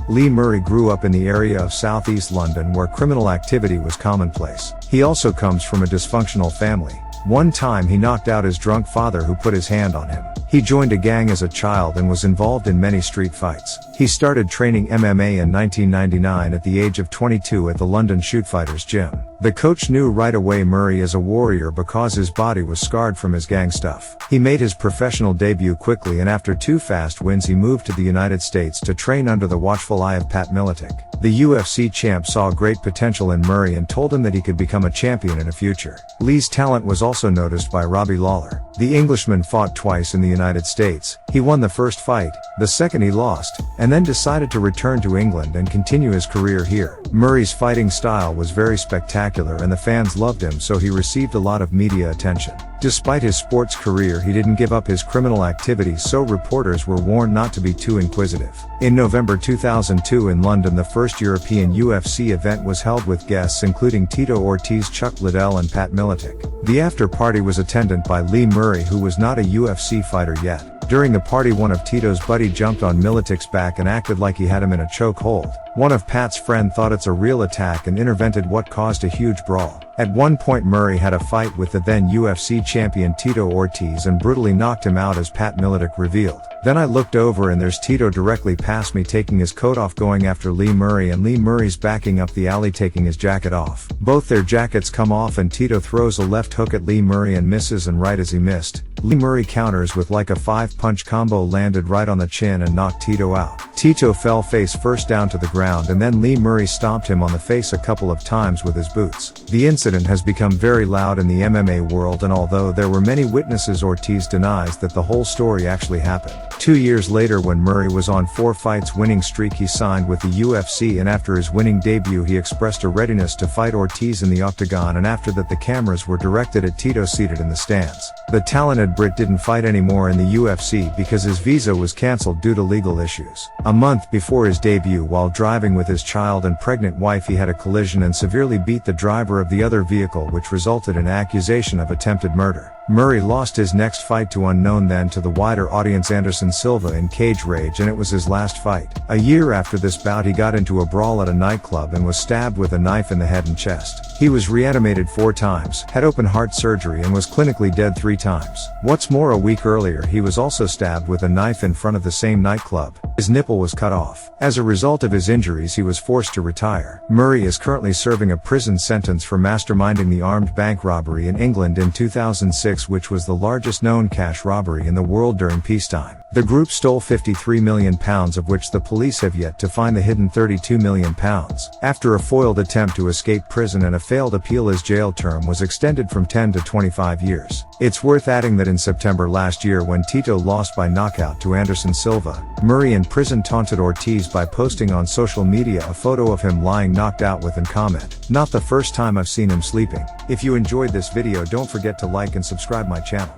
Lee Murray grew up in the area of southeast London where criminal activity was commonplace. He also comes from a dysfunctional family. One time he knocked out his drunk father who put his hand on him. He joined a gang as a child and was involved in many street fights. He started training MMA in 1999 at the age of 22 at the London Shootfighters gym. The coach knew right away Murray as a warrior because his body was scarred from his gang stuff. He made his professional debut quickly, and after 2 fast wins he moved to the United States to train under the watchful eye of Pat Militic. The UFC champ saw great potential in Murray and told him that he could become a champion in the future. Lee's talent was also noticed by Robbie Lawler. The Englishman fought twice in the United States. He won the first fight, the second he lost, and then decided to return to England and continue his career here. Murray's fighting style was very spectacular and the fans loved him, so he received a lot of media attention. Despite his sports career, he didn't give up his criminal activities, so reporters were warned not to be too inquisitive. In November 2002 in London, the first European UFC event was held with guests including Tito Ortiz, Chuck Liddell and Pat Militic. The after party was attended by Lee Murray, who was not a UFC fighter yet. During the party, one of Tito's buddy jumped on Militic's back and acted like he had him in a chokehold. One of Pat's friend thought it's a real attack and intervened, what caused a huge brawl. At one point Murray had a fight with the then UFC champion Tito Ortiz and brutally knocked him out, as Pat Militic revealed. Then I looked over and there's Tito directly past me taking his coat off, going after Lee Murray, and Lee Murray's backing up the alley taking his jacket off. Both their jackets come off and Tito throws a left hook at Lee Murray and misses, and right as he missed, Lee Murray counters with like a 5-punch combo, landed right on the chin and knocked Tito out. Tito fell face first down to the ground, and then Lee Murray stomped him on the face a couple of times with his boots. The incident has become very loud in the MMA world, and although there were many witnesses, Ortiz denies that the whole story actually happened. 2 years later, when Murray was on 4 fights winning streak, he signed with the UFC, and after his winning debut he expressed a readiness to fight Ortiz in the octagon, and after that the cameras were directed at Tito seated in the stands. The talented Brit didn't fight anymore in the UFC because his visa was cancelled due to legal issues. A month before his debut, while driving with his child and pregnant wife, he had a collision and severely beat the driver of the other vehicle, which resulted in accusation of attempted murder. Murray lost his next fight to unknown then to the wider audience Anderson Silva in Cage Rage, and it was his last fight. A year after this bout he got into a brawl at a nightclub and was stabbed with a knife in the head and chest. He was reanimated 4 times, had open heart surgery and was clinically dead 3 times. What's more, a week earlier he was also stabbed with a knife in front of the same nightclub. His nipple was cut off. As a result of his injuries he was forced to retire. Murray is currently serving a prison sentence for masterminding the armed bank robbery in England in 2006, which was the largest known cash robbery in the world during peacetime. The group stole £53 million, of which the police have yet to find the hidden £32 million. After a foiled attempt to escape prison and a failed appeal, his jail term was extended from 10 to 25 years. It's worth adding that in September last year, when Tito lost by knockout to Anderson Silva, Murray in prison taunted Ortiz by posting on social media a photo of him lying knocked out with an comment, "Not the first time I've seen him sleeping." If you enjoyed this video, don't forget to like and subscribe my channel.